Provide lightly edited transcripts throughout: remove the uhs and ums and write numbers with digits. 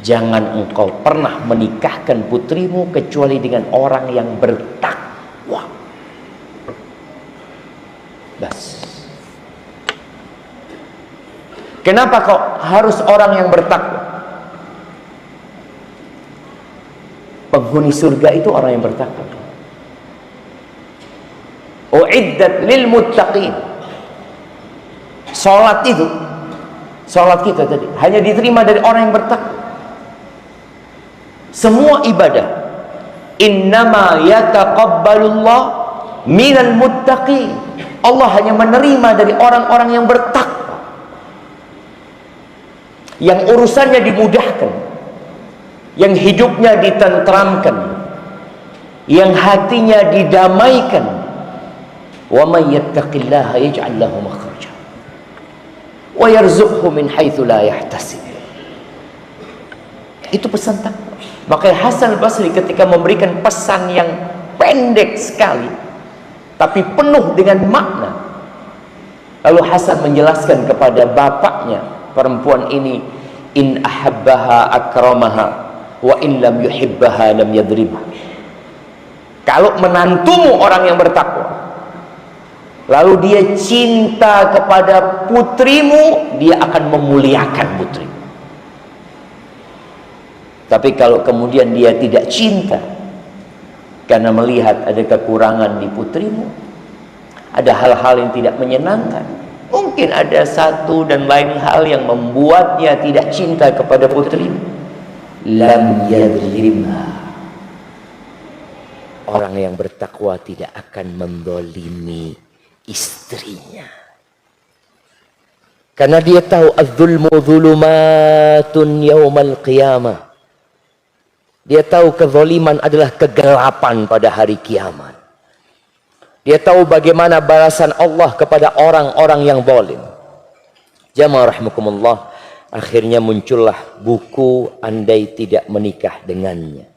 jangan engkau pernah menikahkan putrimu kecuali dengan orang yang bertakwa. Bas. Kenapa kok harus orang yang bertakwa? Penghuni surga itu orang yang bertakwa. Uiddat lil muttaqin. Salat itu, salat kita tadi hanya diterima dari orang yang bertakwa. Semua ibadah innama yataqabbalullah minal muttaqin. Allah hanya menerima dari orang-orang yang bertakwa, yang urusannya dimudahkan, yang hidupnya ditentramkan, yang hatinya didamaikan. Wa may yattaqillaha yaj'al lahu makhraja wa yarzuqhu min haitsu la yahtasib. Itu pesan takwa. Makanya Hasan Al-Basri ketika memberikan pesan yang pendek sekali tapi penuh dengan makna, lalu Hasan menjelaskan kepada bapaknya, perempuan ini, in ahabbaha akramaha wa in lam yuhibbaha lam yadribha. Kalau menantumu orang yang bertakwa, lalu dia cinta kepada putrimu, dia akan memuliakan putrimu. Tapi kalau kemudian dia tidak cinta karena melihat ada kekurangan di putrimu, ada hal-hal yang tidak menyenangkan, mungkin ada satu dan lain hal yang membuatnya tidak cinta kepada putrimu, lam yadlimha. Orang yang bertakwa tidak akan mendolimi istrinya, karena dia tahu az-zulmu zulumatun yaumal qiyamah. Dia tahu kezaliman adalah kegelapan pada hari kiamat. Dia tahu bagaimana balasan Allah kepada orang-orang yang zalim. Jamaah rahimakumullah, akhirnya muncullah buku Andai Tidak Menikah Dengannya.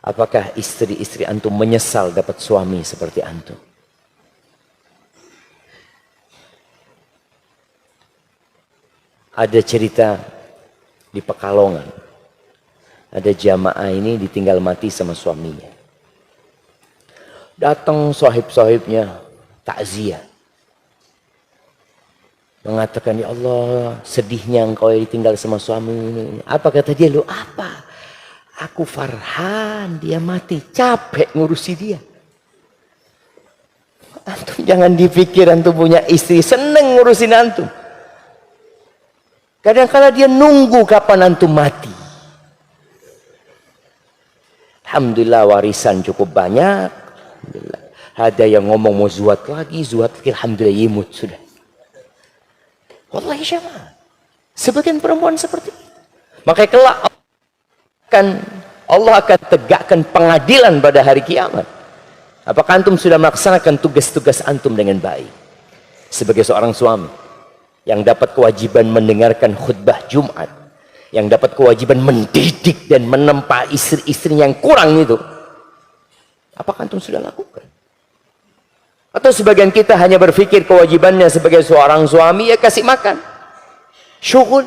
Apakah istri-istri antum menyesal dapat suami seperti antum? Ada cerita di Pekalongan, ada jamaah ini ditinggal mati sama suaminya. Datang sahib-sahibnya takziah, mengatakan, ya Allah, sedihnya engkau ditinggal sama suami ini. Apa kata dia? Lu apa? Aku Farhan, dia mati, capek ngurusi dia. Antum jangan dipikir antum punya istri seneng ngurusin antum. Kadang-kadang dia nunggu kapan antum mati. Alhamdulillah warisan cukup banyak. Alhamdulillah. Ada yang ngomong mau zuat lagi, alhamdulillah yimut sudah. Wallahi syama. Sebagian perempuan seperti itu. Makanya kelak Allah akan tegakkan pengadilan pada hari kiamat. Apakah antum sudah melaksanakan tugas-tugas antum dengan baik? Sebagai seorang suami yang dapat kewajiban mendengarkan khutbah Jumat, yang dapat kewajiban mendidik dan menempa istri-istrinya yang kurang itu, apakah antum sudah lakukan? Atau sebagian kita hanya berpikir kewajibannya sebagai seorang suami, ya kasih makan, syukur.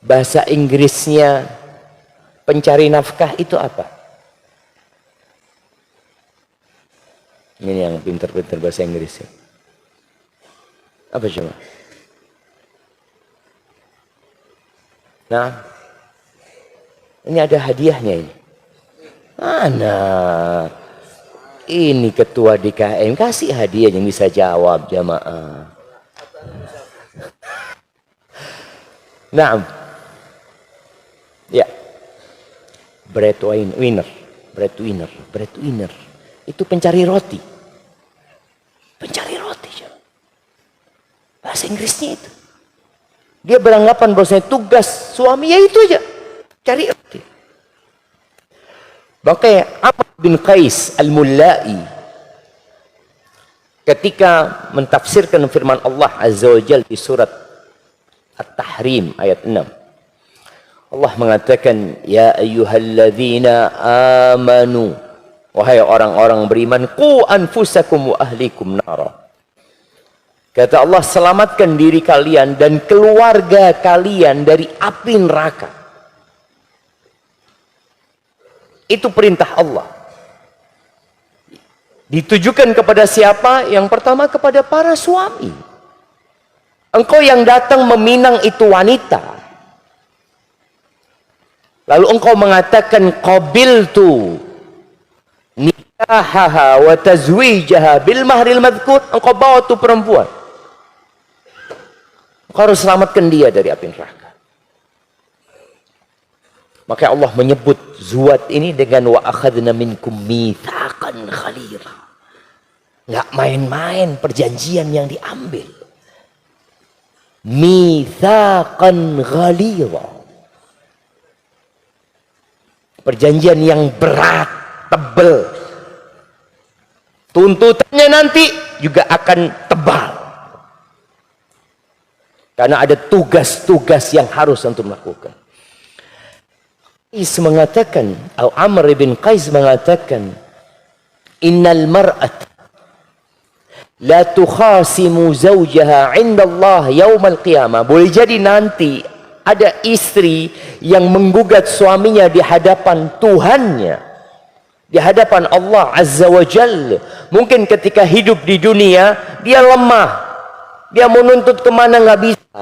Bahasa Inggrisnya pencari nafkah itu apa? Ini yang pintar-pintar bahasa Inggris ya. Apa coba? Nah, ini ada hadiahnya ini. Mana? Ini ketua DKM, kasih hadiah yang bisa jawab jamaah. Nah, ya, breadwinner. Itu pencari roti. Pencari roti. Bahasa Inggrisnya itu. Dia beranggapan bahwasanya tugas suami ya itu aja. Cari roti. Makanya Amr bin Qais Al-Mullai ketika mentafsirkan firman Allah Azza wa Jalla di surat At-Tahrim ayat 6. Allah mengatakan, ya ayyuhalladzina amanu, Wahai orang-orang beriman, qu anfusakum wa ahlikum nara. Kata Allah, selamatkan diri kalian dan keluarga kalian dari api neraka. Itu perintah Allah. Ditujukan kepada siapa? Yang pertama kepada para suami. Engkau yang datang meminang itu wanita. Lalu engkau mengatakan qabiltu nikahaha wa tazwijaha bil mahril madhkur. Engkau bawa tu perempuan. Engkau harus selamatkan dia dari api neraka. Maka Allah menyebut zuwat ini dengan wa akhadna minkum mitsaqan ghalira. Enggak main-main perjanjian yang diambil. Mitsaqan ghalira. Perjanjian yang berat, tebal. Tuntutannya nanti juga akan tebal. Karena ada tugas-tugas yang harus untuk melakukan. Qais mengatakan, Al-Amr bin Qais mengatakan, Innal mar'at la tukhasimu zawjaha inda Allah yawmal qiyamah. Boleh jadi nanti ada istri yang menggugat suaminya di hadapan Tuhannya, di hadapan Allah Azza wa Jalla. Mungkin ketika hidup di dunia dia lemah, dia mau nuntut kemana nggak bisa,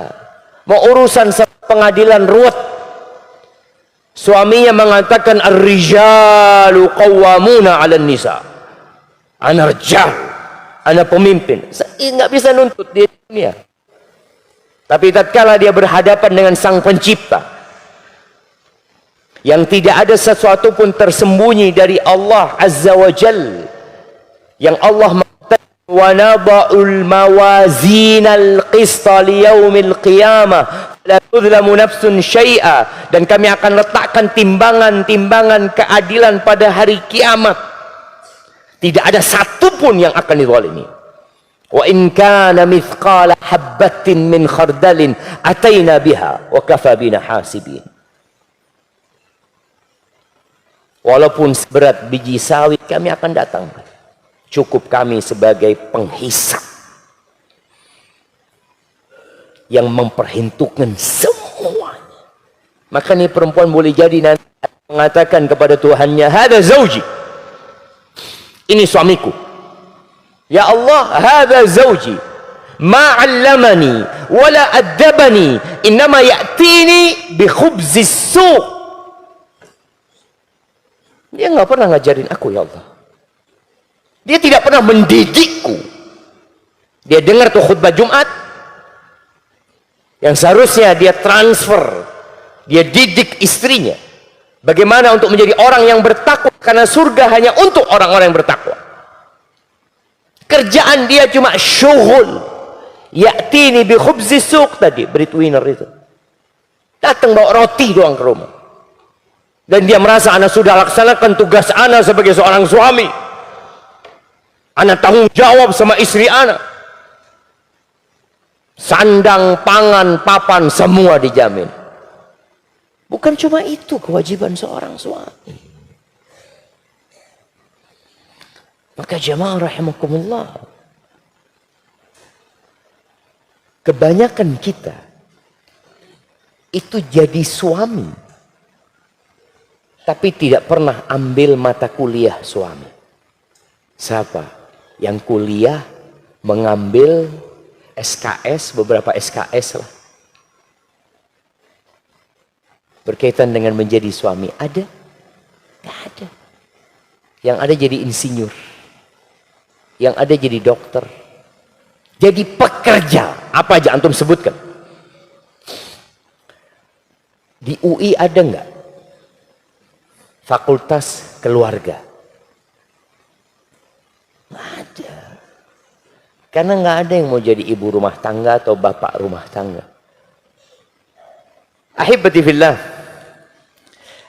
mau urusan pengadilan ruwet. Suaminya mengatakan ar-rijalu qawwamuna 'alan nisa. Ana rajal, ana pemimpin. Nggak bisa nuntut di dunia. Tapi tatkala dia berhadapan dengan Sang Pencipta, yang tidak ada sesuatu pun tersembunyi dari Allah Azza wa Jal, yang Allah mengatakan wa nada'ul mawazinal qista liyaumil qiyamah la tudlamu nafsun syai'a, dan kami akan letakkan timbangan-timbangan keadilan pada hari kiamat. Tidak ada satu pun yang akan dizalimi. Wa in kana mithqala habbatin min khardalin ataina biha wa kafa bina hasibin. Walaupun seberat biji sawi kami akan datang. Cukup kami sebagai penghisap yang memperhitungkan semuanya. Maka ini perempuan boleh jadi nanti mengatakan kepada Tuhannya, hada zauji, ini suamiku. Ya Allah, hadha zawji ma 'allamani wala addabani, innama ya'tini bi khubzis suq. Dia enggak pernah ngajarin aku, ya Allah. Dia tidak pernah mendidikku. Dia dengar tuh khutbah Jumat yang seharusnya dia transfer, dia didik istrinya bagaimana untuk menjadi orang yang bertakwa, karena surga hanya untuk orang-orang yang bertakwa. Kerjaan dia cuma syughul. Ya'tini bi khubzis suq tadi, breadwinner itu. Datang bawa roti doang ke rumah. Dan dia merasa anak sudah laksanakan tugas anak sebagai seorang suami. Anak tanggung jawab sama istri anak. Sandang, pangan, papan semua dijamin. Bukan cuma itu kewajiban seorang suami. Maka jamaah rahimakumullah, kebanyakan kita itu jadi suami tapi tidak pernah ambil mata kuliah suami. Siapa yang kuliah mengambil SKS, beberapa SKS lah, berkaitan dengan menjadi suami? Ada? Tidak ada. Yang ada jadi insinyur, yang ada jadi dokter, jadi pekerja. Apa aja antum sebutkan? Di UI ada nggak fakultas keluarga? Nggak ada. Karena nggak ada yang mau jadi ibu rumah tangga atau bapak rumah tangga. Ahibati fillah,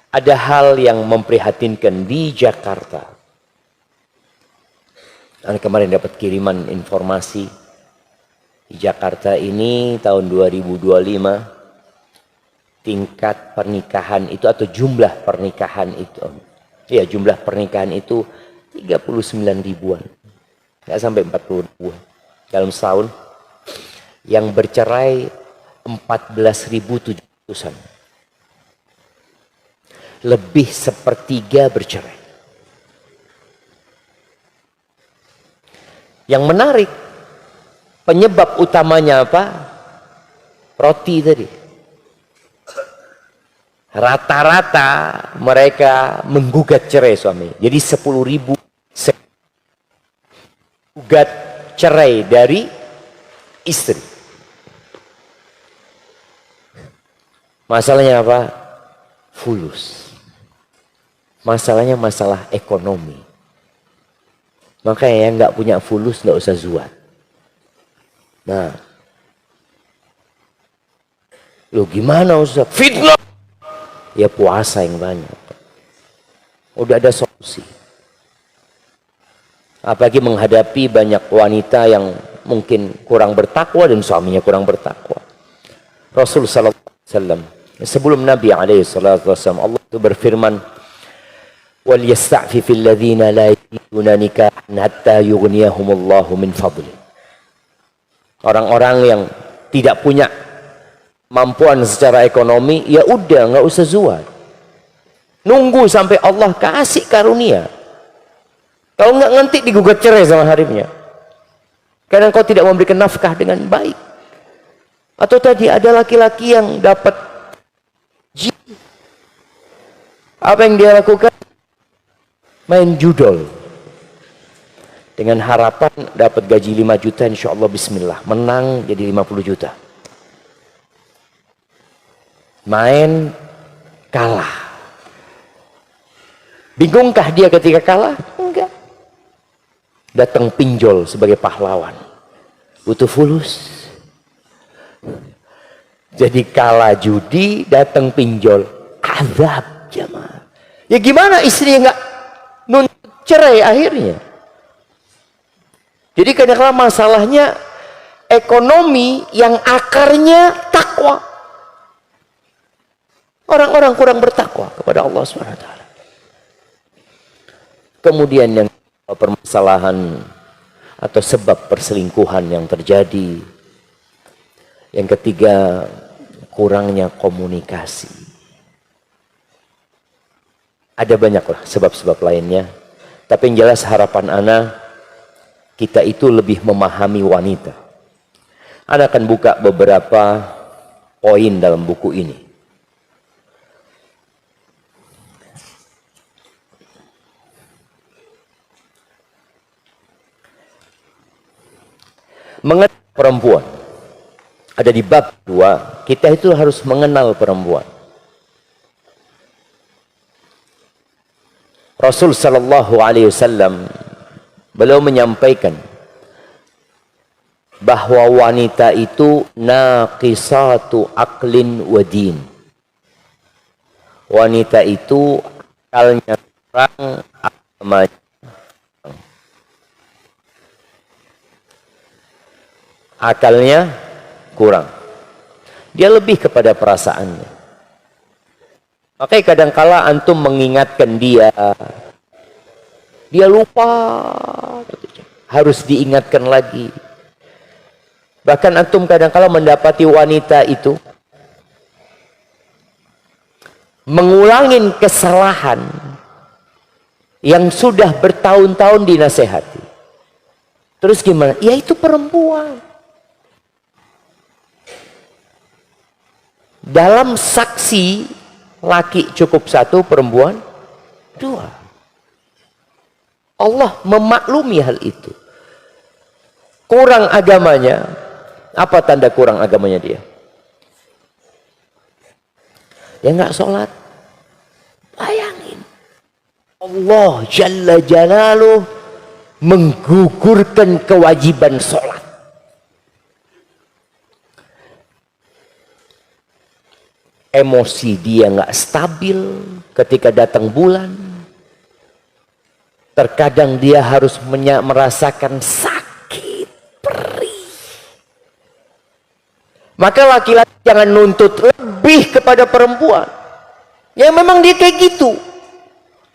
ada hal yang memprihatinkan di Jakarta. Saya kemarin dapat kiriman informasi di Jakarta ini tahun 2025 tingkat pernikahan itu atau jumlah pernikahan itu, ya jumlah pernikahan itu 39 ribuan. Nggak sampai 40 ribuan. Dalam setahun. Yang bercerai 14.700-an. Lebih sepertiga bercerai. Yang menarik, penyebab utamanya apa? Roti tadi. Rata-rata mereka menggugat cerai suami. Jadi 10.000 gugat cerai dari istri. Masalahnya apa? Fulus. Masalahnya masalah ekonomi. Makanya yang nggak punya fulus nggak usah zuat. Nah, lu gimana Ustaz? Fitnah. Ya puasa yang banyak. Udah ada solusi. Apalagi menghadapi banyak wanita yang mungkin kurang bertakwa dan suaminya kurang bertakwa. Rasul sallallahu alaihi wasallam, sebelum Nabi alaihi salatu wasallam, Allah itu berfirman, "Wal yasta'fifil ladzina la yajiduna nikahan hatta yughniyahumullahu min fadli." Orang-orang yang tidak punya kemampuan secara ekonomi, ya udah nggak usah zuat. Nunggu sampai Allah kasih karunia. Kalau nggak nanti digugat cerai sama harimnya. Karena kau tidak memberikan nafkah dengan baik. Atau tadi ada laki-laki yang dapat apa yang dia lakukan? Main judol. Dengan harapan dapat gaji 5 juta, insya Allah bismillah. Menang jadi 50 juta. Main kalah. Bingungkah dia ketika kalah? Enggak. Datang pinjol sebagai pahlawan. Butuh fulus. Jadi kalah judi, datang pinjol. Azab jamaah. Ya gimana istri nggak nuntut cerai akhirnya? Jadi kadang-kadang masalahnya ekonomi yang akarnya takwa. Orang-orang kurang bertakwa kepada Allah SWT. Kemudian yang permasalahan atau sebab perselingkuhan yang terjadi. Yang ketiga, kurangnya komunikasi. Ada banyaklah sebab-sebab lainnya. Tapi yang jelas harapan ana, kita itu lebih memahami wanita. Ana akan buka beberapa poin dalam buku ini. Mengenal perempuan. Ada di bab 2, kita itu harus mengenal perempuan. Rasul sallallahu alaihi wasallam beliau menyampaikan bahwa wanita itu naqisatu aqlin wa din. Wanita itu akalnya kurang, agamanya akalnya kurang. Dia lebih kepada perasaannya. Makanya kadangkala antum mengingatkan dia lupa, harus diingatkan lagi. Bahkan antum kadangkala mendapati wanita itu mengulangin kesalahan yang sudah bertahun-tahun dinasehati. Terus gimana? Ya itu perempuan. Dalam saksi laki cukup 1, perempuan 2. Allah memaklumi hal itu. Kurang agamanya. Apa tanda kurang agamanya dia? Dia nggak sholat. Bayangin. Allah Jalla Jalaluh menggugurkan kewajiban sholat. Emosi dia nggak stabil ketika datang bulan. Terkadang dia harus merasakan sakit perih. Maka laki-laki jangan nuntut lebih kepada perempuan. Ya memang dia kayak gitu.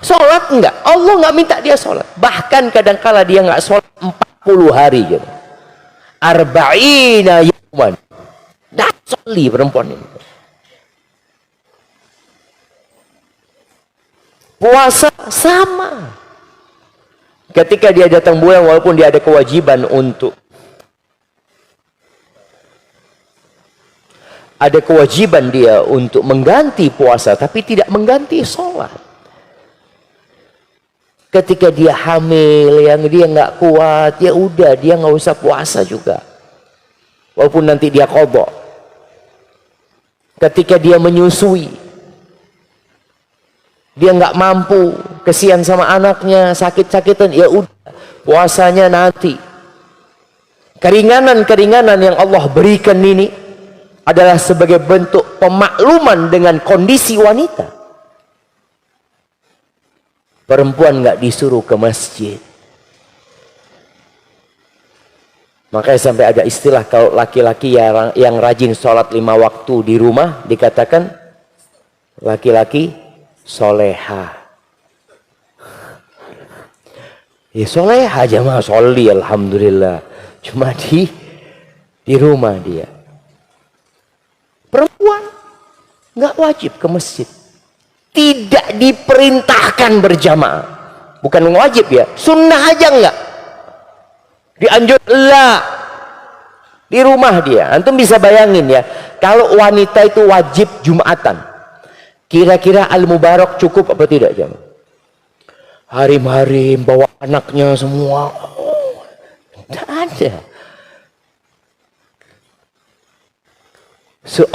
Sholat enggak, Allah nggak minta dia sholat. Bahkan kadangkala dia nggak sholat 40 hari gitu. Arba'ina yawman. Dah sholli perempuan ini. Puasa sama. Ketika dia datang bulan, walaupun dia ada kewajiban untuk dia untuk mengganti puasa, tapi tidak mengganti sholat. Ketika dia hamil, yang dia nggak kuat, ya udah dia nggak usah puasa juga, walaupun nanti dia qadha. Ketika dia menyusui, dia nggak mampu, kesian sama anaknya, sakit-sakitan, ya udah puasanya nanti. Keringanan-keringanan yang Allah berikan ini adalah sebagai bentuk pemakluman dengan kondisi wanita. Perempuan nggak disuruh ke masjid. Makanya sampai ada istilah kalau laki-laki yang rajin sholat 5 waktu di rumah dikatakan laki-laki soleha. Ya soleha aja mah sholli alhamdulillah. Cuma di rumah dia. Perempuan nggak wajib ke masjid. Tidak diperintahkan berjamaah. Bukan wajib ya, sunnah aja enggak. Dianjur lah. Di rumah dia. Antum bisa bayangin ya, kalau wanita itu wajib Jumatan. Kira-kira Al-Mubarak cukup apa tidak jamaah? Harim-harim bawa anaknya semua. Oh, tidak ada.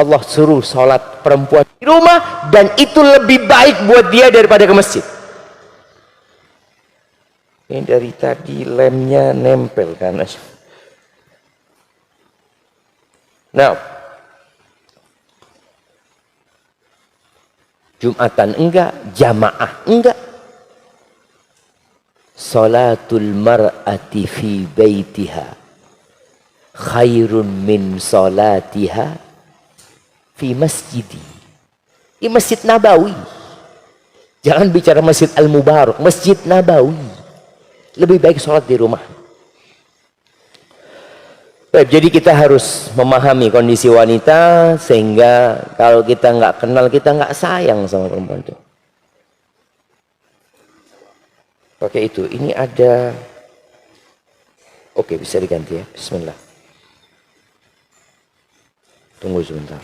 Allah suruh sholat perempuan di rumah, dan itu lebih baik buat dia daripada ke masjid. Ini dari tadi lemnya nempel kan. Nah, Jumatan enggak, jamaah enggak. Salatul mar'ati fi baitiha khairun min salatiha fi masjidi. Di Masjid Nabawi. Jangan bicara Masjid Al-Mubarak, Masjid Nabawi. Lebih baik sholat di rumah. Jadi kita harus memahami kondisi wanita, sehingga kalau kita nggak kenal, kita nggak sayang sama perempuan itu. Pakai itu. Ini ada. Oke, bisa diganti ya. Bismillah. Tunggu sebentar.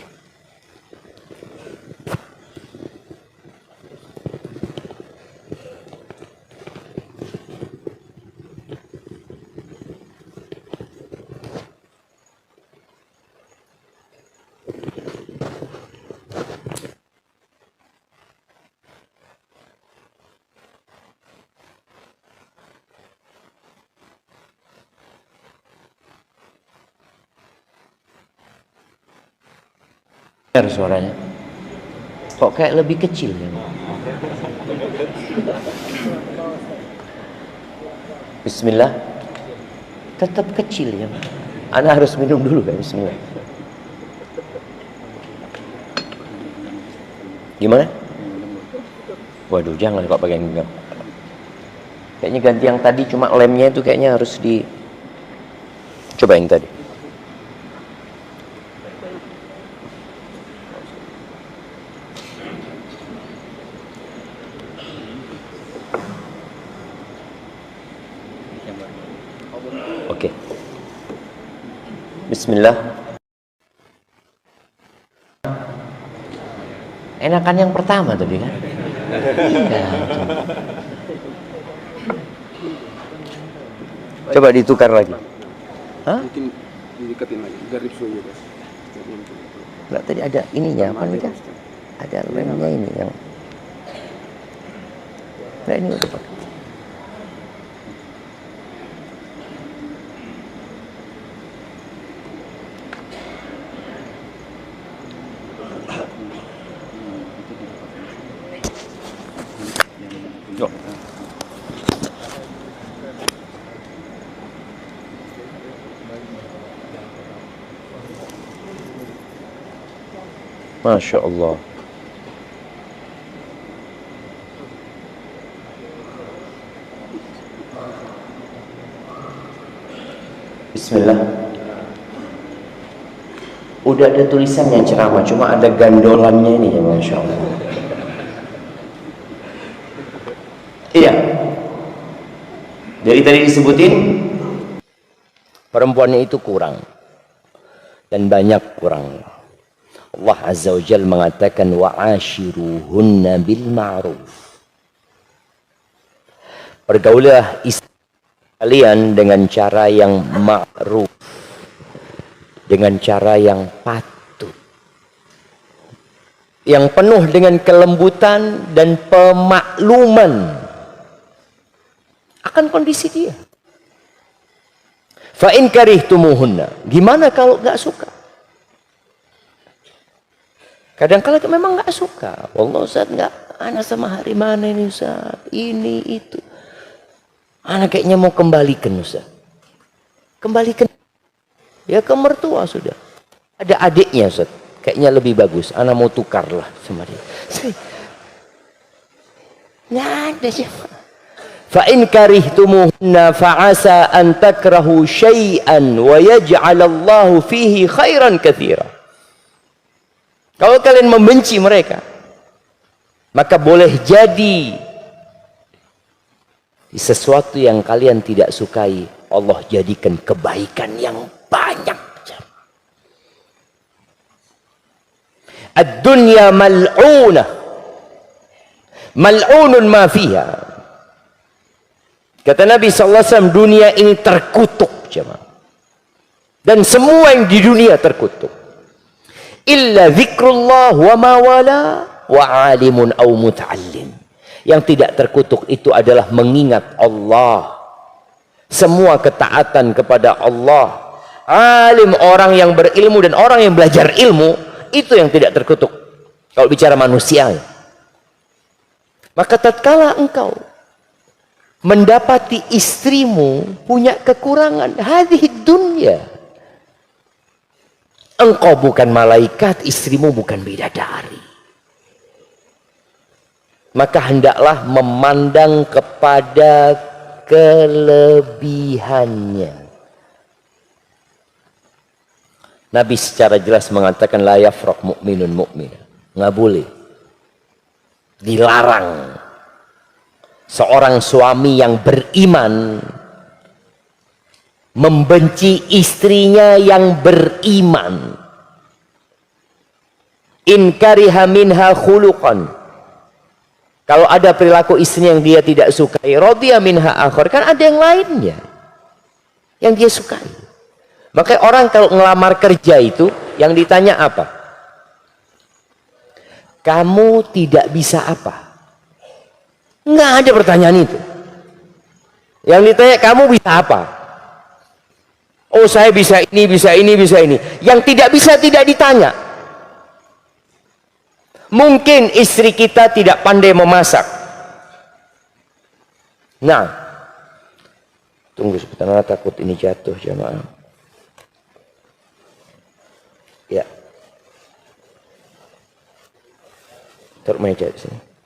Suaranya kok kayak lebih kecil ya? Bismillah. Tetap kecil ya. Ana harus minum dulu kan. Bismillah. Gimana? Waduh, jangan kok pakai genggam. Kayaknya ganti yang tadi, cuma lemnya itu kayaknya harus di. Coba yang tadi. Oke. Bismillah. Enakan yang pertama tadi kan? Ya, coba ditukar lagi. Hah? Mungkin didekatin lagi, garip suyu ya. Enggak, tadi ada ininya apa nih kan? Ada lemnya ini yang. Nah ini udah pakai. Yuk. Masya Allah. Bismillah. Udah ada tulisannya ceramah, cuma ada gandolannya ini ya, Masya Allah. Iya. Jadi tadi disebutin perempuannya itu kurang dan banyak kurang. Allah Azza wa Jalla mengatakan wa'ashiruhunna bil ma'ruf. Pergaulilah istri kalian dengan cara yang ma'ruf, dengan cara yang patut, yang penuh dengan kelembutan dan pemakluman akan kondisi dia. Fa in karihtumuhunna, gimana kalau nggak suka? Kadang-kala memang nggak suka. Wallah Ustaz, nggak, anak sama hari mana ini Ustaz, ini itu, anak kayaknya mau kembalikan Ustaz, kembalikan ya ke mertua sudah. Ada adiknya Ustaz, kayaknya lebih bagus, anak mau tukar lah sama dia. Nggak ada siapa. Fa in karihtumuhunna fa'asa an takrahu syai'an wa yaj'alallahu fihi khairan katsira. Kalau kalian membenci mereka, maka boleh jadi sesuatu yang kalian tidak sukai Allah jadikan kebaikan yang banyak. Ad-dunya mal'unah, mal'unun ma fiha. Kata Nabi SAW, dunia ini terkutuk jemaah. Dan semua yang di dunia terkutuk. Illa zikrullah wa mawala wa alimun au muta'allim. Yang tidak terkutuk itu adalah mengingat Allah. Semua ketaatan kepada Allah. Alim, orang yang berilmu dan orang yang belajar ilmu, itu yang tidak terkutuk. Kalau bicara manusia. Maka tatkala engkau mendapati istrimu punya kekurangan, hadhihi dunya, engkau bukan malaikat, istrimu bukan bidadari, maka hendaklah memandang kepada kelebihannya. Nabi secara jelas mengatakan la yafraq mu'minun mu'minah, nggak boleh, dilarang seorang suami yang beriman membenci istrinya yang beriman. In kariha minha khuluqan, kalau ada perilaku istrinya yang dia tidak sukai, radiya minha akhar, kan ada yang lainnya yang dia sukai. Makanya orang kalau ngelamar kerja itu yang ditanya apa? Kamu tidak bisa apa? Nggak ada pertanyaan itu. Yang ditanya kamu bisa apa? Oh saya bisa ini, bisa ini, bisa ini. Yang tidak bisa tidak ditanya. Mungkin istri kita tidak pandai memasak. Nah, tunggu sebentar, takut ini jatuh jemaah. Ya. Taruh meja di sini.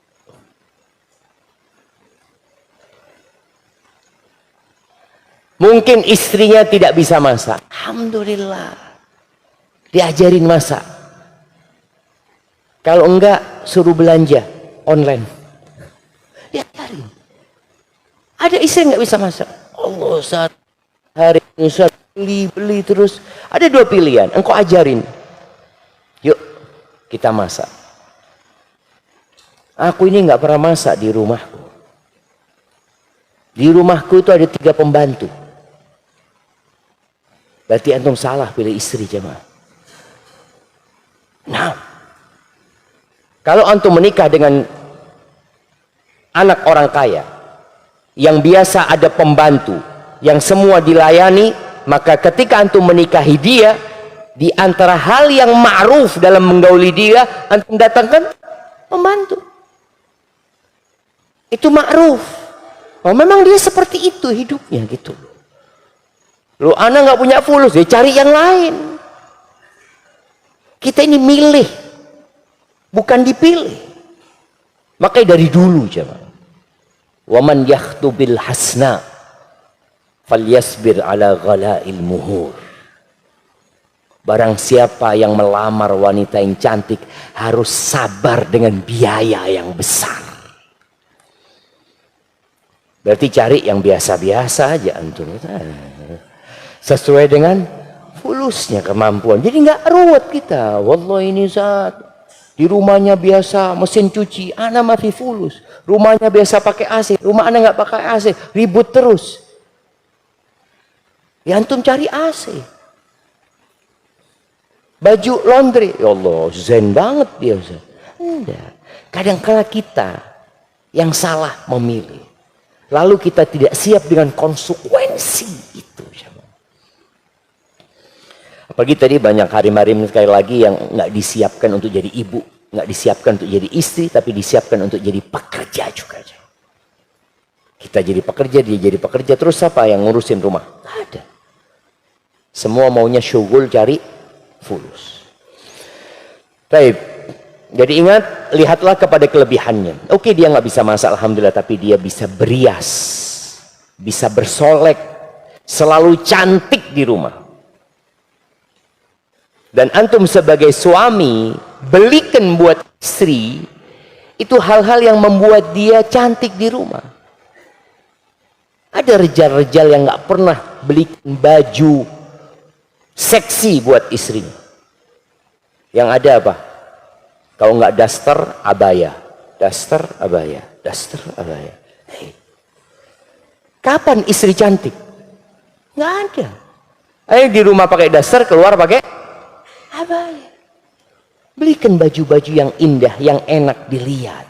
Mungkin istrinya tidak bisa masak. Alhamdulillah. Diajarin masak. Kalau enggak, suruh belanja online. Diajarin. Ada istri enggak bisa masak. Allah, saat hari ini saat beli terus. Ada dua pilihan. Engkau ajarin. Yuk, kita masak. Aku ini enggak pernah masak di rumahku. Di rumahku itu ada 3 pembantu. Berarti antum salah pilih istri jemaah. Nah, kalau antum menikah dengan anak orang kaya yang biasa ada pembantu yang semua dilayani, maka ketika antum menikahi dia, di antara hal yang ma'ruf dalam menggauli dia, antum datangkan pembantu. Itu ma'ruf. Oh, memang dia seperti itu hidupnya gitu. Lu anak nggak punya fulus, dia cari yang lain. Kita ini milih, bukan dipilih. Makanya dari dulu jemaah. Waman yakhtubil hasna Falyasbir ala ghala'il muhur. Barang siapa yang melamar wanita yang cantik harus sabar dengan biaya yang besar. Berarti cari yang biasa-biasa aja antum. Sesuai dengan fulusnya kemampuan. Jadi nggak ruwet kita. Wallah ini Zat. Di rumahnya biasa mesin cuci, ana masih fulus. Rumahnya biasa pakai AC, rumah ana nggak pakai AC, ribut terus. Ya antum cari AC. Baju laundry, ya Allah, zen banget dia. Enggak. Kadang-kala kita yang salah memilih. Lalu kita tidak siap dengan konsekuensi itu. Apalagi tadi banyak harim-harim sekali lagi yang nggak disiapkan untuk jadi ibu, nggak disiapkan untuk jadi istri, tapi disiapkan untuk jadi pekerja juga. Kita jadi pekerja, dia jadi pekerja, terus siapa yang ngurusin rumah? Nggak ada. Semua maunya syughul cari fulus. Baik. Jadi ingat, lihatlah kepada kelebihannya. Oke, dia nggak bisa masak, alhamdulillah, tapi dia bisa berias, bisa bersolek, selalu cantik di rumah. Dan antum sebagai suami, belikan buat istri, itu hal-hal yang membuat dia cantik di rumah. Ada rejal-rejal yang nggak pernah belikan baju seksi buat istrinya. Yang ada apa? Kalau nggak daster, abaya. Daster, abaya. Daster, abaya. Hey. Kapan istri cantik? Nggak ada. Ayo di rumah pakai daster, keluar pakai abaya. Belikan baju-baju yang indah, yang enak dilihat.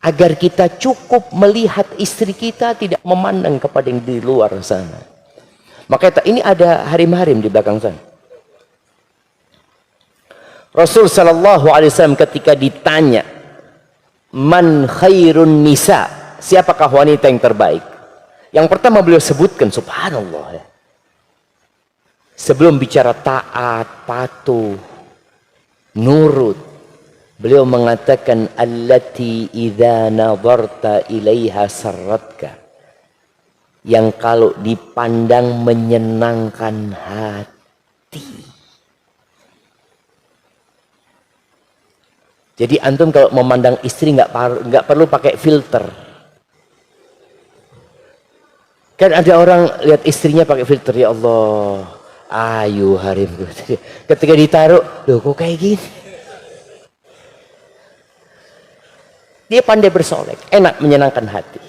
Agar kita cukup melihat istri kita, tidak memandang kepada yang di luar sana. Maka ini ada harim-harim di belakang sana. Rasul sallallahu alaihi wasallam ketika ditanya, "Man khairun nisa?" Siapakah wanita yang terbaik? Yang pertama beliau sebutkan, subhanallah ya. Sebelum bicara taat, patuh, nurut, beliau mengatakan allati idza nadarta ilaiha sarratka. Yang kalau dipandang menyenangkan hati. Jadi antum kalau memandang istri nggak perlu pakai filter. Kan ada orang lihat istrinya pakai filter, ya Allah, ayu harimku. Ketika ditaruh, loh kok kayak gini? Dia pandai bersolek, enak menyenangkan hati.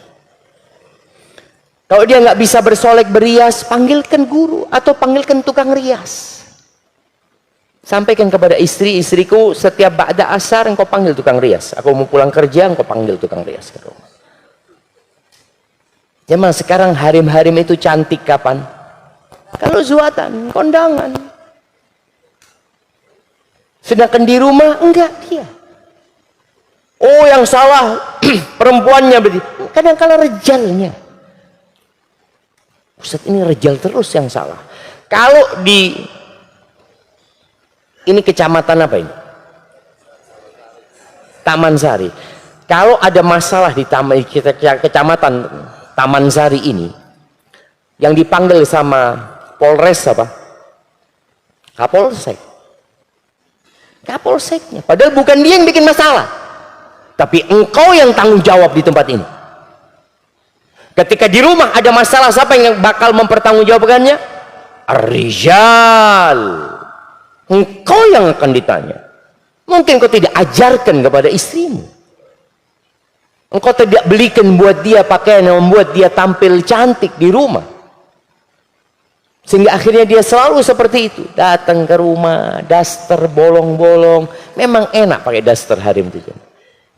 Kalau dia nggak bisa bersolek berias, panggilkan guru atau panggilkan tukang rias. Sampaikan kepada istri, istriku setiap ba'da asar engkau panggil tukang rias. Aku mau pulang kerja, engkau panggil tukang rias ke rumah. Zaman sekarang harim-harim itu cantik kapan? Kalau zuatan, kondangan. Sedangkan di rumah enggak dia. Oh yang salah perempuannya berarti. Kadang-kala rejalnya. Ustaz ini rejal terus yang salah. Kalau di ini kecamatan apa ini? Taman Sari. Kalau ada masalah di kecamatan Taman Sari ini, yang dipanggil sama Polres apa? Kapolsek. Kapolseknya. Padahal bukan dia yang bikin masalah, tapi engkau yang tanggung jawab di tempat ini. Ketika di rumah ada masalah, siapa yang bakal mempertanggungjawabkannya? Ar-rijal. Engkau yang akan ditanya. Mungkin kau tidak ajarkan kepada istrimu. Engkau tidak belikan buat dia pakaian yang membuat dia tampil cantik di rumah. Sehingga akhirnya dia selalu seperti itu. Datang ke rumah, daster bolong-bolong. Memang enak pakai daster harim itu.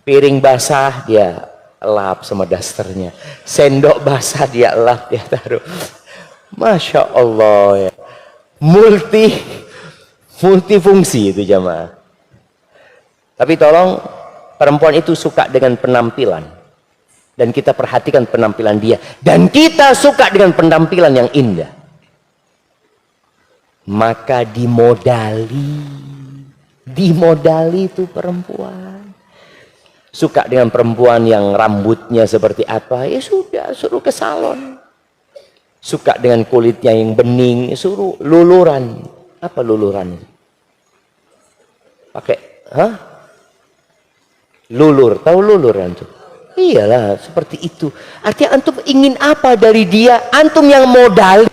Piring basah dia lap sama dasternya, sendok basah dia lap, dia taruh. Masya Allah ya, multifungsi itu jamaah. Tapi tolong, perempuan itu suka dengan penampilan, dan kita perhatikan penampilan dia, dan kita suka dengan penampilan yang indah. Maka dimodali itu perempuan. Suka dengan perempuan yang rambutnya seperti apa, ya sudah, suruh ke salon. Suka dengan kulitnya yang bening, suruh luluran. Apa luluran? Pakai, lulur, tahu lulur antum? Iyalah, seperti itu. Artinya antum ingin apa dari dia? Antum yang modali.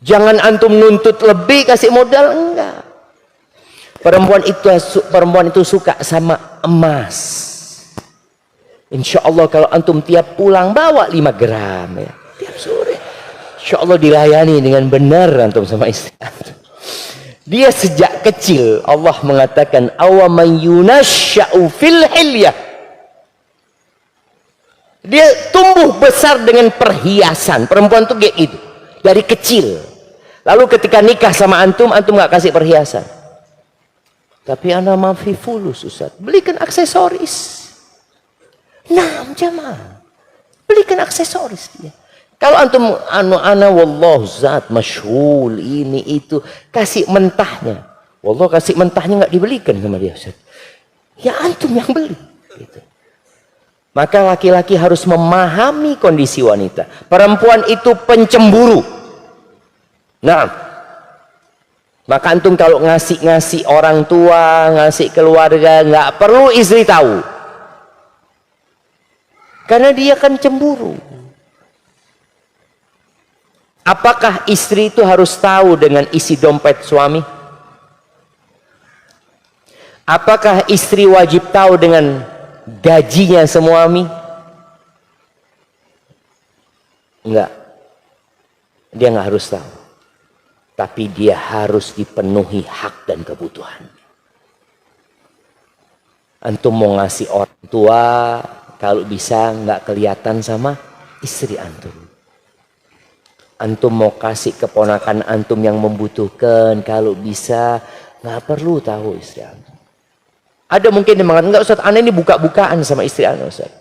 Jangan antum nuntut lebih, kasih modal, enggak. Perempuan itu suka sama emas. Insya Allah kalau antum tiap pulang bawa 5 gram ya. Tiap sore. Insya Allah dilayani dengan benar antum sama istri antum. Dia sejak kecil Allah mengatakan awaman yunasya'u fil hilyah. Dia tumbuh besar dengan perhiasan. Perempuan tuh kayak gitu. Dari kecil. Lalu ketika nikah sama antum nggak kasih perhiasan. Tapi ana mafi fulus Ustaz. Belikan aksesoris. Nah, jamaah. Belikan aksesoris dia. Kalau antum ana wallahu zat masyhul ini itu kasih mentahnya. Wallah kasih mentahnya nggak dibelikan sama dia Ustaz. Ya antum yang beli gitu. Maka laki-laki harus memahami kondisi wanita. Perempuan itu pencemburu. Nah, maka antum kalau ngasih orang tua, ngasih keluarga, nggak perlu istri tahu. Karena dia kan cemburu. Apakah istri itu harus tahu dengan isi dompet suami? Apakah istri wajib tahu dengan gajinya suami? Enggak. Dia nggak harus tahu. Tapi dia harus dipenuhi hak dan kebutuhan. Antum mau ngasih orang tua, kalau bisa nggak kelihatan sama istri antum. Antum mau kasih keponakan antum yang membutuhkan, kalau bisa nggak perlu tahu istri antum. Ada mungkin yang mengatakan, enggak Ustaz, ana ini buka-bukaan sama istri ana Ustaz.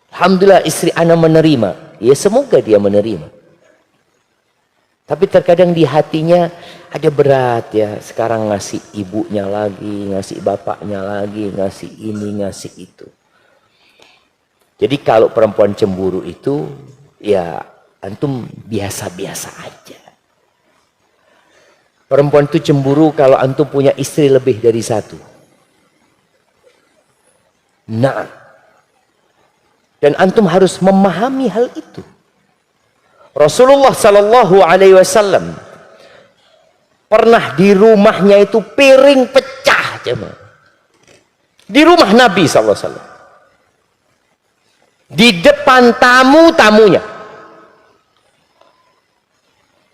Alhamdulillah istri ana menerima. Ya semoga dia menerima. Tapi terkadang di hatinya ada berat ya. Sekarang ngasih ibunya lagi, ngasih bapaknya lagi, ngasih ini, ngasih itu. Jadi kalau perempuan cemburu itu, ya antum biasa-biasa aja. Perempuan itu cemburu kalau antum punya istri lebih dari 1. Nah. Dan antum harus memahami hal itu. Rasulullah Sallallahu Alaihi Wasallam pernah di rumahnya itu piring pecah, jemaah. Di rumah Nabi Sallallahu Alaihi Wasallam, di depan tamu-tamunya.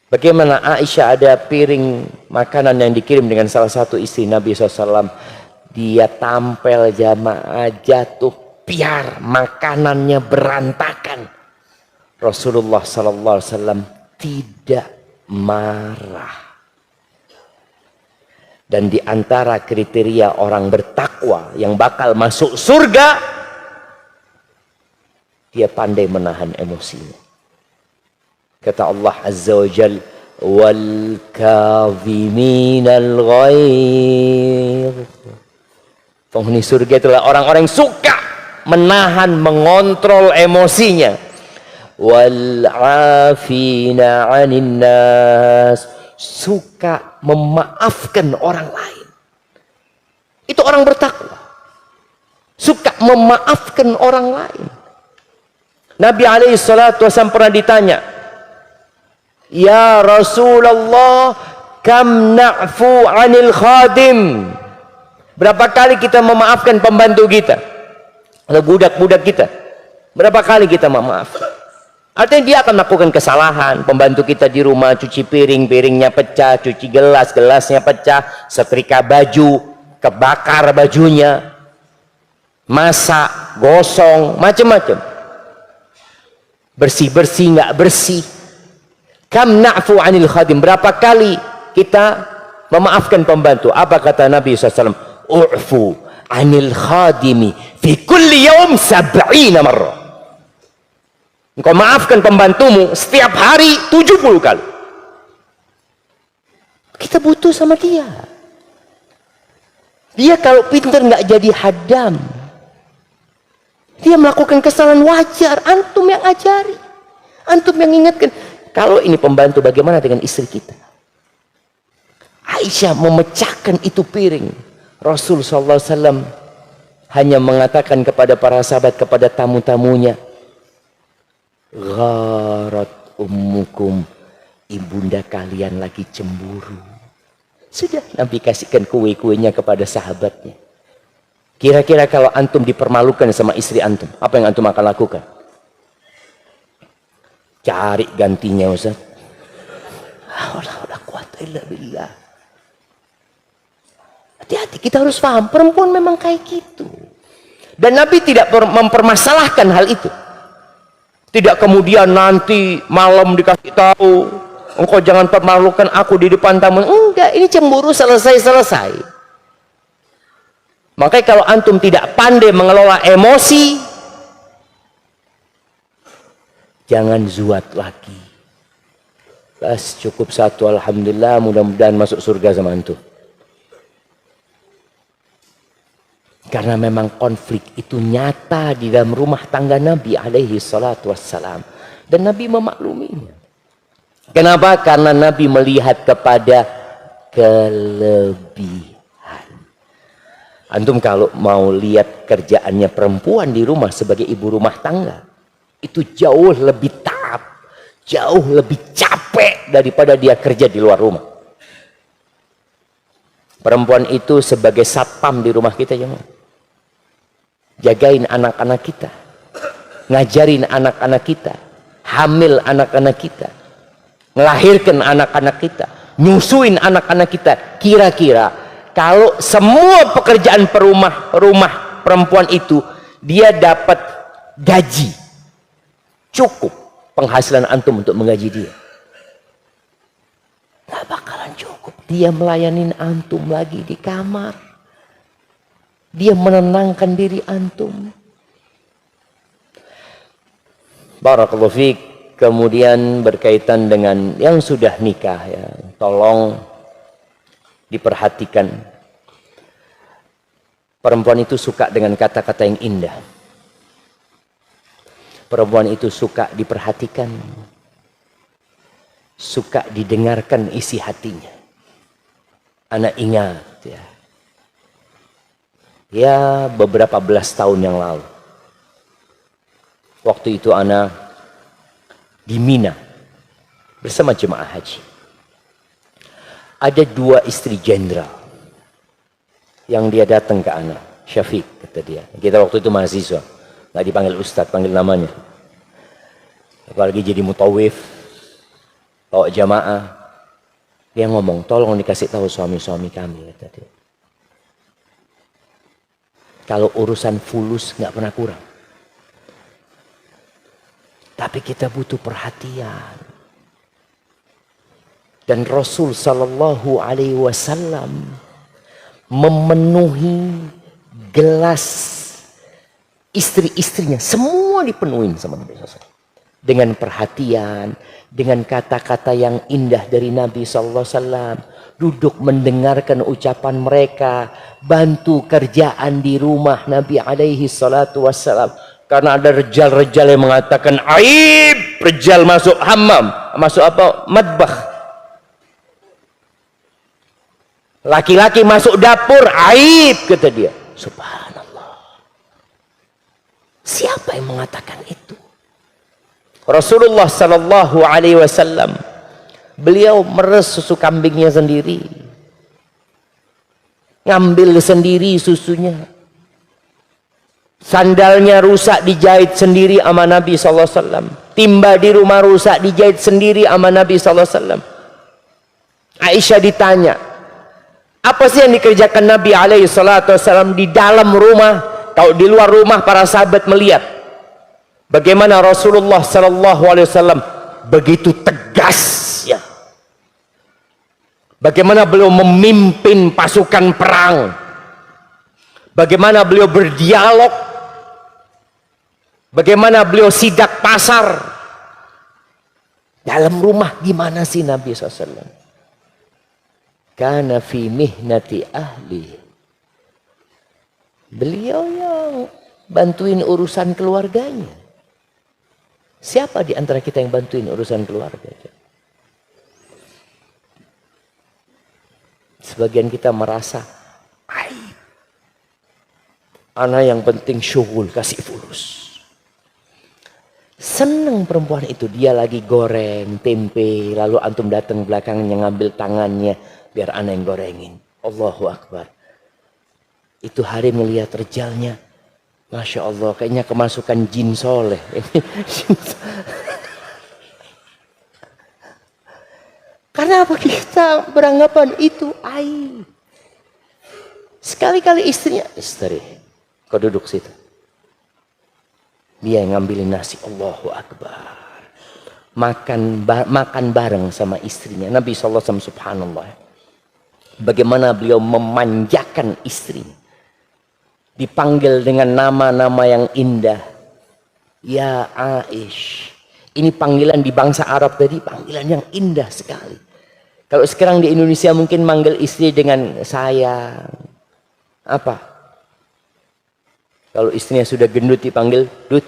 Bagaimana Aisyah ada piring makanan yang dikirim dengan salah satu istri Nabi SAW, dia tampil jamaah, jatuh piar, makanannya berantakan. Rasulullah Sallallahu Alaihi Wasallam tidak marah. Dan di antara kriteria orang bertakwa yang bakal masuk surga, dia pandai menahan emosinya. Kata Allah Azza wa Jal, wal kadhiminal ghaidh. Penghuni surga itulah orang-orang yang suka menahan, mengontrol emosinya. Wal afina 'anil nas, suka memaafkan orang lain. Itu orang bertakwa. Suka memaafkan orang lain. Nabi alaihi salatu wasallam pernah ditanya, "Ya Rasulullah, kam na'fu 'anil khadim?" Berapa kali kita memaafkan pembantu kita? Atau budak-budak kita? Berapa kali kita memaafkan? Artinya dia akan melakukan kesalahan. Pembantu kita di rumah cuci piring, piringnya pecah, cuci gelas, gelasnya pecah, setrika baju, kebakar bajunya, masak, gosong, macam-macam. Bersih-bersih, nggak bersih. Kam na'fu 'anil khadim. Berapa kali kita memaafkan pembantu? Apa kata Nabi SAW? U'fu 'anil khadimi fi kulli yawm 70 marrah. Engkau maafkan pembantumu setiap hari 70 kali. Kita butuh sama dia. Dia kalau pintar nggak jadi hadam. Dia melakukan kesalahan wajar. Antum yang ajari. Antum yang ingatkan. Kalau ini pembantu, bagaimana dengan istri kita? Aisyah memecahkan itu piring. Rasul SAW hanya mengatakan kepada para sahabat, kepada tamu-tamunya, gharat ummukum, ibunda kalian lagi cemburu. Sudah, Nabi kasihkan kue-kuenya kepada sahabatnya. Kira-kira kalau antum dipermalukan sama istri antum, apa yang antum akan lakukan? Cari gantinya, Ustaz. Udah kuat billah. Hati-hati, kita harus paham, perempuan memang kayak gitu. Dan Nabi tidak mempermasalahkan hal itu. Tidak kemudian nanti malam dikasih tahu, engkau jangan permalukan aku di depan tamu. Enggak, ini cemburu selesai. Makanya kalau antum tidak pandai mengelola emosi, jangan zuat lagi. Bas, cukup satu, alhamdulillah, mudah-mudahan masuk surga sama antum. Karena memang konflik itu nyata di dalam rumah tangga Nabi alaihi salatu wassalam. Dan Nabi memakluminya. Kenapa? Karena Nabi melihat kepada kelebihan. Antum kalau mau lihat kerjaannya perempuan di rumah sebagai ibu rumah tangga, itu jauh lebih taat, jauh lebih capek daripada dia kerja di luar rumah. Perempuan itu sebagai satpam di rumah kita, ya, jagain anak-anak kita, ngajarin anak-anak kita, hamil anak-anak kita, ngelahirkan anak-anak kita, nyusuin anak-anak kita. Kira-kira kalau semua pekerjaan rumah perempuan itu dia dapat gaji, cukup penghasilan antum untuk menggaji dia? Gak bakalan cukup. Dia melayanin antum lagi di kamar, dia menenangkan diri antum. Barakallahu fiik. Kemudian berkaitan dengan yang sudah nikah, ya, tolong diperhatikan. Perempuan itu suka dengan kata-kata yang indah. Perempuan itu suka diperhatikan, suka didengarkan isi hatinya. Anak ingat, ya beberapa belas tahun yang lalu, waktu itu anak di Mina bersama jemaah haji. Ada dua istri jenderal yang dia datang ke anak. Syafiq, kata dia. Kita waktu itu mahasiswa, nggak dipanggil ustadz, panggil namanya. Apalagi jadi mutawif, bawa jamaah. Dia ngomong, tolong dikasih tahu suami-suami kami, kata dia. Kalau urusan fulus nggak pernah kurang. Tapi kita butuh perhatian. Dan Rasul Sallallahu Alaihi Wasallam memenuhi gelas istri-istrinya. Semua dipenuhin sama Nabi SAW. Dengan perhatian, dengan kata-kata yang indah dari Nabi SAW. Duduk mendengarkan ucapan mereka, bantu kerjaan di rumah Nabi alaihi salatu wassalam. Karena ada rejal-rejal yang mengatakan aib, rejal masuk hammam, masuk apa? Madbakh. Laki-laki masuk dapur, aib, kata dia. Subhanallah. Siapa yang mengatakan itu? Rasulullah sallallahu alaihi wasallam, beliau meres susu kambingnya sendiri, ngambil sendiri susunya. Sandalnya rusak dijahit sendiri sama Nabi SAW. Timba di rumah rusak dijahit sendiri sama Nabi SAW. Aisyah ditanya, apa sih yang dikerjakan Nabi SAW di dalam rumah? Kalau di luar rumah para sahabat melihat bagaimana Rasulullah SAW begitu tegas, ya. Bagaimana beliau memimpin pasukan perang, bagaimana beliau berdialog, bagaimana beliau sidak pasar. Dalam rumah gimana sih Nabi SAW? Kana fi mihnati ahli. Beliau yang bantuin urusan keluarganya. Siapa di antara kita yang bantuin urusan keluarga? Sebagian kita merasa, ana yang penting syughul, kasih fulus. Seneng perempuan itu, dia lagi goreng tempe, lalu antum datang belakangnya ngambil tangannya, biar ana yang gorengin. Allahu Akbar. Itu hari melihat rejalnya, Masya Allah, kayaknya kemasukan jin soleh. Karena apa kita beranggapan itu aib. Sekali-kali istrinya, istri, kau duduk situ. Dia yang ngambilin nasi, Allahu Akbar. Makan bareng sama istrinya. Nabi SAW, subhanallah. Bagaimana beliau memanjakan istrinya. Dipanggil dengan nama-nama yang indah. Ya Aish. Ini panggilan di bangsa Arab tadi, panggilan yang indah sekali. Kalau sekarang di Indonesia mungkin manggil istri dengan sayang. Apa? Kalau istrinya sudah gendut dipanggil Dut.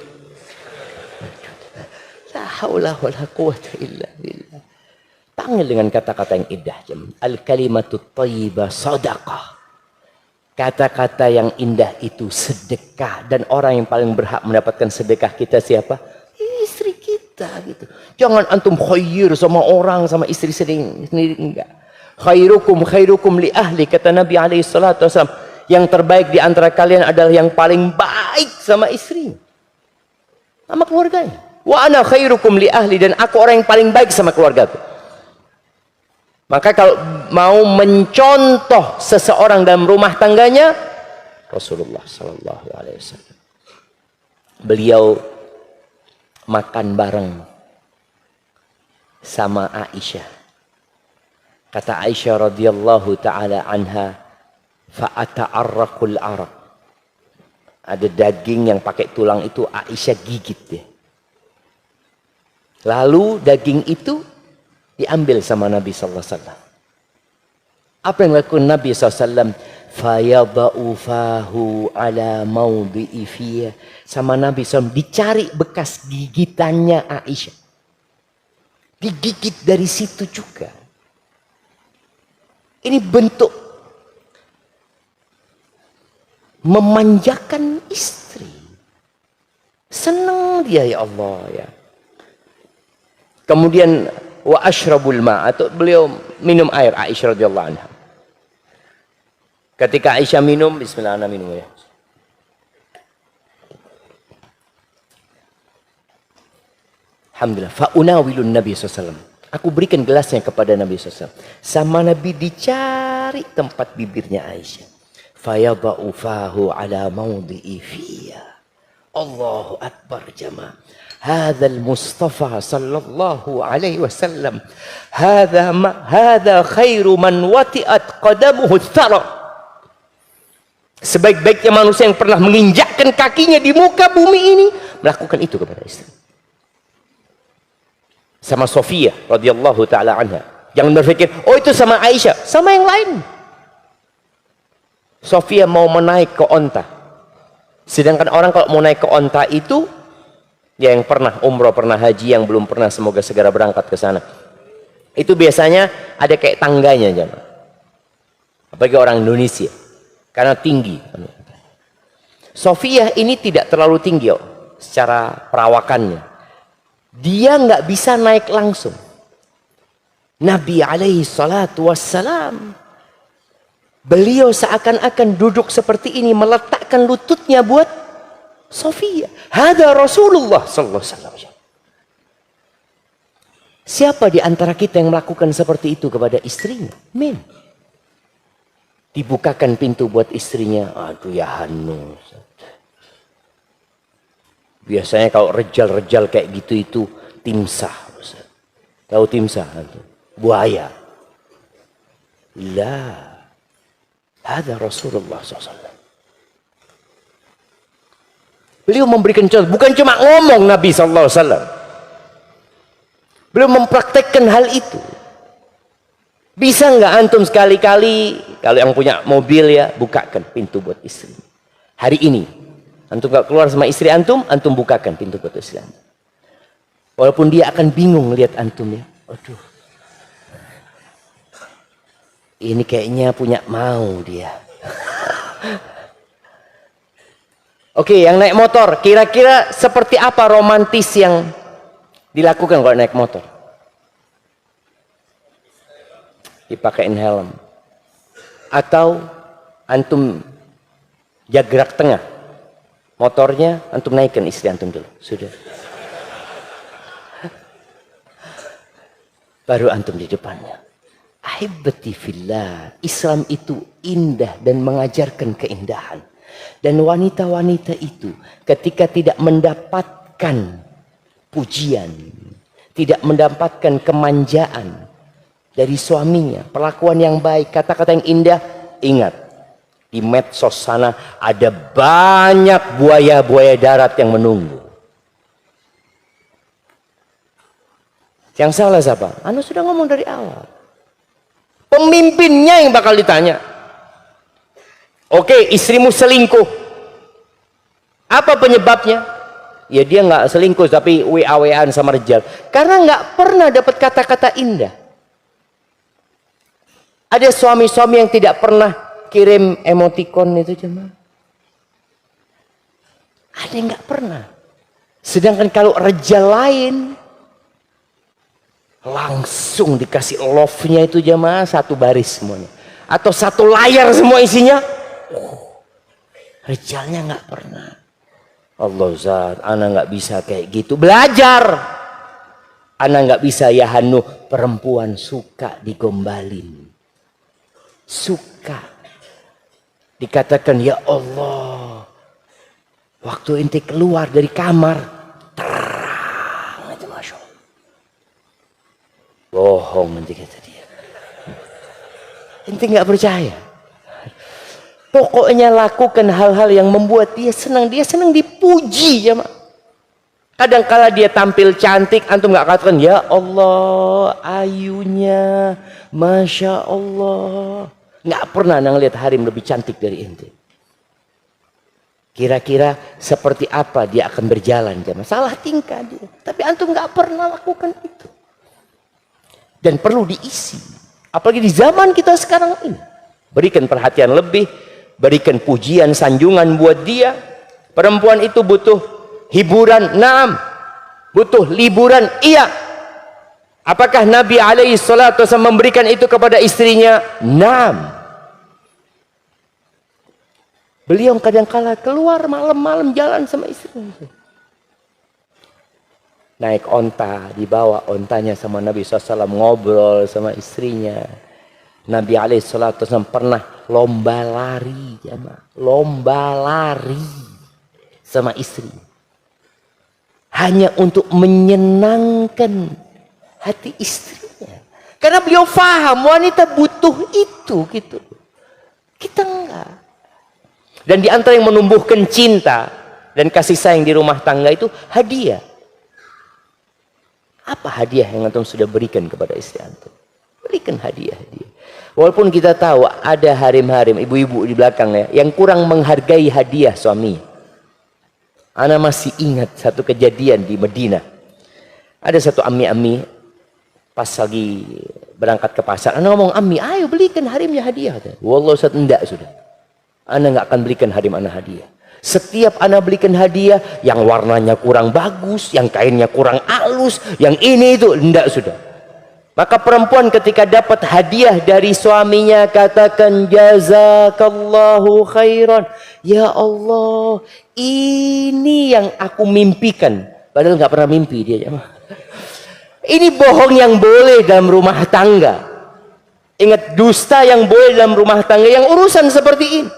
La haula wala quwwata illa billah. Panggil dengan kata-kata yang indah. Al-kalimatut thayyibah sadaqah. Kata-kata yang indah itu sedekah. Dan orang yang paling berhak mendapatkan sedekah kita siapa? Istri kita gitu. Jangan antum khair sama orang, sama istri sendiri, enggak. Khairukum li ahli, kata Nabi SAW. Yang terbaik di antara kalian adalah yang paling baik sama istri, sama keluarganya. Wa ana khairukum li ahli, dan aku orang yang paling baik sama keluargaku. Maka kalau mau mencontoh seseorang dalam rumah tangganya, Rasulullah SAW. Beliau makan bareng sama Aisyah. Kata Aisyah radhiyallahu taala anha, fa'ata'arraqul araq. Ada daging yang pakai tulang itu Aisyah gigit dia. Lalu daging itu diambil sama Nabi sallallahu alaihi wasallam. Apa yang lakukan Nabi sallallahu alaihi wasallam? Fayadau fahu ala maudhi'i fiyah. Sama Nabi SAW dicari bekas gigitannya Aisyah. Digigit dari situ juga. Ini bentuk memanjakan istri. Senang dia, ya Allah ya. Kemudian wa ashrabul ma', atau beliau minum air, Aisyah radhiyallahu anha. Ketika Aisyah minum, bismillah, ana minum ya. Alhamdulillah, fa'unawilun Nabi SAW. Aku berikan gelasnya kepada Nabi SAW. Sama Nabi dicari tempat bibirnya Aisyah. Fayadau fahu ala maudhi'i fiyah. Allahu Akbar jamaah. Hadha al-Mustafa sallallahu alaihi wasallam. Hadha khairu man wati'at qadamuhu thara. Sebaik-baiknya manusia yang pernah menginjakkan kakinya di muka bumi ini melakukan itu kepada istri. Sama Sofia radhiyallahu taala anha. Jangan berpikir, oh itu sama Aisyah, sama yang lain. Sofia mau menaik ke onta. Sedangkan orang kalau mau naik ke onta itu, ya yang pernah umroh, pernah haji, yang belum pernah semoga segera berangkat ke sana. Itu biasanya ada kayak tangganya, jemaah. Apalagi orang Indonesia. Karena tinggi. Sofia ini tidak terlalu tinggi secara perawakannya. Dia nggak bisa naik langsung. Nabi alaihi salatu wassalam, beliau seakan-akan duduk seperti ini, meletakkan lututnya buat Sofia. Hada Rasulullah sallallahu alaihi wasallam. Siapa di antara kita yang melakukan seperti itu kepada istrinya? Min. Dibukakan pintu buat istrinya. Aduh ya Hanu. Biasanya kalau rejal-rejal kayak gitu itu timsah. Tahu timsah? Buaya. La. Ada Rasulullah SAW. Beliau memberikan contoh. Bukan cuma ngomong Nabi SAW. Beliau mempraktekkan hal itu. Bisa nggak antum sekali-kali, kalau yang punya mobil ya, bukakan pintu buat istri. Hari ini, antum nggak keluar sama istri antum, antum bukakan pintu buat istri antum. Walaupun dia akan bingung lihat antum ya. Aduh. Ini kayaknya punya mau dia. Oke, yang naik motor, kira-kira seperti apa romantis yang dilakukan kalau naik motor? Dipakein helm. Atau antum jagrak tengah. Motornya antum naikkan istri antum dulu. Sudah. Baru antum di depannya. Ahibati fillah. Islam itu indah dan mengajarkan keindahan. Dan wanita-wanita itu ketika tidak mendapatkan pujian, tidak mendapatkan kemanjaan dari suaminya, perlakuan yang baik, kata-kata yang indah, ingat, di medsos sana ada banyak buaya-buaya darat yang menunggu. Yang salah siapa? Anu sudah ngomong dari awal. Pemimpinnya yang bakal ditanya. Oke, istrimu selingkuh. Apa penyebabnya? Ya dia nggak selingkuh tapi WA-WAan sama Rijal. Karena nggak pernah dapat kata-kata indah. Ada suami-suami yang tidak pernah kirim emoticon itu cuma. Ada yang nggak pernah. Sedangkan kalau Rijal lain, langsung dikasih love-nya itu jemaah satu baris semuanya. Atau satu layar semua isinya. Rijalnya nggak pernah. Allah Zat, ana nggak bisa kayak gitu. Belajar. Ana nggak bisa ya Hanu, perempuan suka digombalin. Suka. Dikatakan ya Allah. Waktu inti keluar dari kamar. Terang aja Masya Allah. Bohong nanti kata dia. Inti nggak percaya. Pokoknya lakukan hal-hal yang membuat dia senang. Dia senang dipuji ya mak. Kadang kala dia tampil cantik, antum nggak katakan ya Allah ayunya, masya Allah. Nggak pernah ngelihat Harim lebih cantik dari ente. Kira-kira seperti apa dia akan berjalan jemaah? Salah tingkah dia. Tapi antum nggak pernah lakukan itu. Dan perlu diisi. Apalagi di zaman kita sekarang ini. Berikan perhatian lebih. Berikan pujian, sanjungan buat dia. Perempuan itu butuh hiburan. Naam. Butuh liburan. Iya. Apakah Nabi SAW memberikan itu kepada istrinya? Naam. Beliau kadang-kala keluar malam-malam jalan sama istrinya. Naik onta, dibawa ontanya sama Nabi SAW, ngobrol sama istrinya. Nabi SAW pernah lomba lari, lomba lari sama istri. Hanya untuk menyenangkan hati istrinya. Karena beliau faham wanita butuh itu gitu. Kita enggak. Dan di antara yang menumbuhkan cinta dan kasih sayang di rumah tangga itu hadiah. Apa hadiah yang antum sudah berikan kepada istri antum? Berikan hadiah-hadiah. Walaupun kita tahu ada harim-harim, ibu-ibu di belakang ya, yang kurang menghargai hadiah suami. Ana masih ingat satu kejadian di Medina. Ada satu ami-ami pas lagi berangkat ke pasar. Ana ngomong, ami, ayo belikan harimnya hadiah. Wallah Ustaz, enggak sudah. Ana nggak akan belikan harim ana hadiah. Setiap ana belikan hadiah, yang warnanya kurang bagus, yang kainnya kurang halus, yang ini itu, enggak sudah. Maka perempuan ketika dapat hadiah dari suaminya katakan jazakallahu khairan. Ya Allah, ini yang aku mimpikan. Padahal nggak pernah mimpi dia. Ini bohong yang boleh dalam rumah tangga. Ingat, dusta yang boleh dalam rumah tangga yang urusan seperti ini.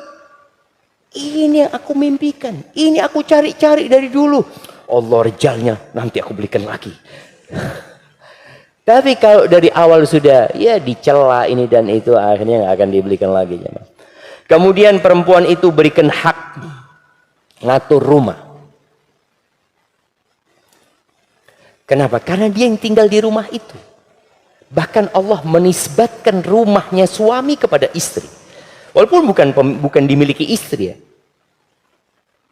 Ini yang aku mimpikan. Ini aku cari-cari dari dulu. Allah Rijalnya, nanti aku belikan lagi. Tapi kalau dari awal sudah ya dicela ini dan itu, akhirnya nggak akan dibelikan lagi. Kemudian perempuan itu berikan hak ngatur rumah. Kenapa? Karena dia yang tinggal di rumah itu. Bahkan Allah menisbatkan rumahnya suami kepada istri. Walaupun bukan dimiliki istri ya.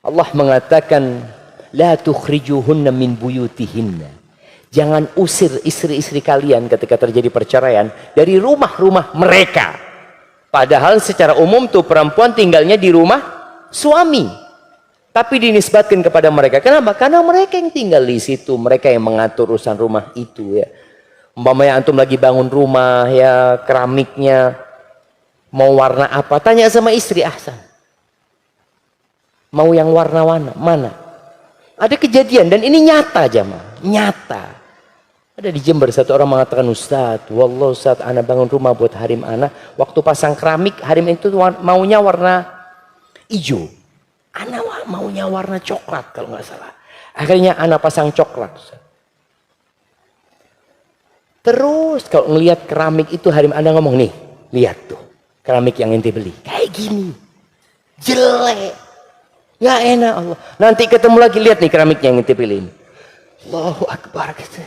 Allah mengatakan la tukhrijuhunna min buyutihinna. Jangan usir istri-istri kalian ketika terjadi perceraian dari rumah-rumah mereka. Padahal secara umum tuh perempuan tinggalnya di rumah suami. Tapi dinisbatkan kepada mereka. Kenapa? Karena mereka yang tinggal di situ. Mereka yang mengatur urusan rumah itu ya. Umpamanya antum lagi bangun rumah ya, keramiknya mau warna apa? Tanya sama istri, Ahsan. Mau yang warna-warna mana? Ada kejadian dan ini nyata jamaah, nyata. Ada di Jember satu orang mengatakan, Ustadz, wallah Ustadz, ana bangun rumah buat harim ana. Waktu pasang keramik, harim itu maunya warna hijau. Ana maunya warna coklat kalau nggak salah. Akhirnya ana pasang coklat. Ustadz. Terus kalau ngelihat keramik itu harim ana ngomong, nih, lihat tuh keramik yang ente beli. Kayak gini. Jelek. Nggak enak Allah. Nanti ketemu lagi, lihat nih keramiknya yang ente pilih. Allahu Akbar gitu.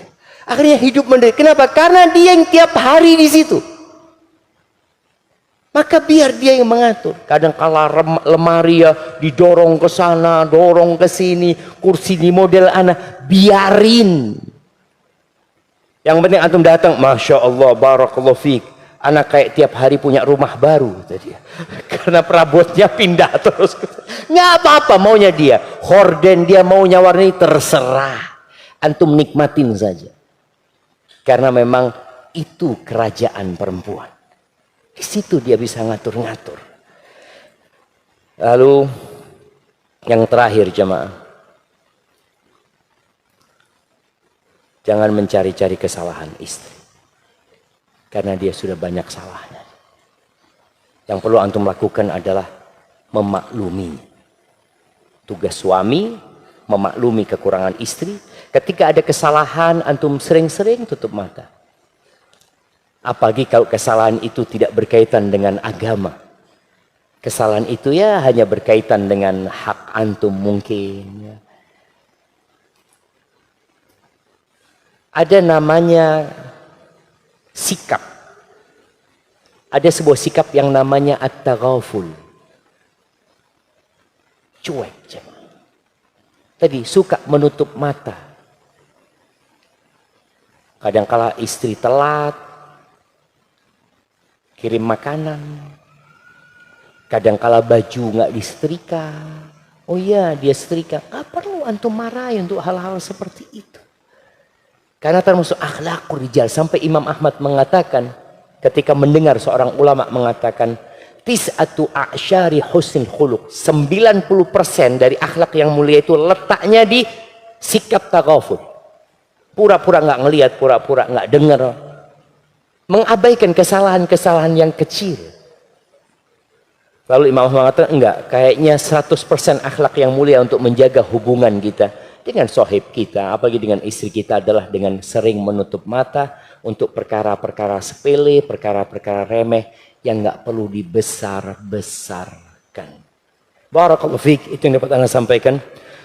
Akhirnya hidup menderita. Kenapa? Karena dia yang tiap hari di situ. Maka biar dia yang mengatur. Kadang kala lemari ya didorong ke sana, dorong ke sini, kursi di model anak, biarin. Yang penting antum datang, Masya Allah, barakallahu fiik. Anak kayak tiap hari punya rumah baru tadi. Karena perabotnya pindah terus. Nggak apa-apa maunya dia. Horden dia maunya warna ini terserah. Antum nikmatin saja. Karena memang itu kerajaan perempuan. Di situ dia bisa ngatur-ngatur. Lalu yang terakhir jemaah. Jangan mencari-cari kesalahan istri. Karena dia sudah banyak salahnya. Yang perlu antum lakukan adalah memaklumi. Tugas suami memaklumi kekurangan istri. Ketika ada kesalahan, antum sering-sering tutup mata. Apalagi kalau kesalahan itu tidak berkaitan dengan agama. Kesalahan itu ya hanya berkaitan dengan hak antum mungkin. Ada namanya sikap. Ada sebuah sikap yang namanya at-taghaful. Cuek. Tadi suka menutup mata. Kadangkala istri telat kirim makanan. Kadangkala baju nggak disetrika. Oh iya dia setrika. Nggak perlu antum marahin untuk hal-hal seperti itu. Karena termasuk akhlakul rijal. Sampai Imam Ahmad mengatakan ketika mendengar seorang ulama mengatakan tis'atu a'syari husnul khuluq. 90% dari akhlak yang mulia itu letaknya di sikap taghaful. Pura-pura nggak ngelihat, pura-pura nggak dengar. Mengabaikan kesalahan-kesalahan yang kecil. Lalu Imam Ahmad mengatakan, enggak, kayaknya 100% akhlak yang mulia untuk menjaga hubungan kita dengan sohib kita, apalagi dengan istri kita adalah dengan sering menutup mata untuk perkara-perkara sepele, perkara-perkara remeh yang nggak perlu dibesar-besarkan. Barakallahu fiik, itu yang dapat Anda sampaikan.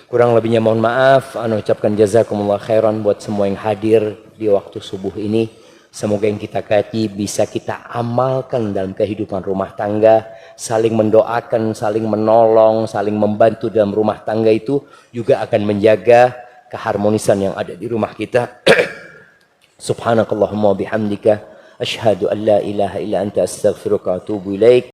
Kurang lebihnya mohon maaf. Anda ucapkan jazakumullah khairan buat semua yang hadir di waktu subuh ini. Semoga yang kita kaji bisa kita amalkan dalam kehidupan rumah tangga. Saling mendoakan, saling menolong, saling membantu dalam rumah tangga itu juga akan menjaga keharmonisan yang ada di rumah kita. Subhanakallahumma bihamdika. Asyhadu an la ilaha illa anta astaghfiruka wa atubu ilaik.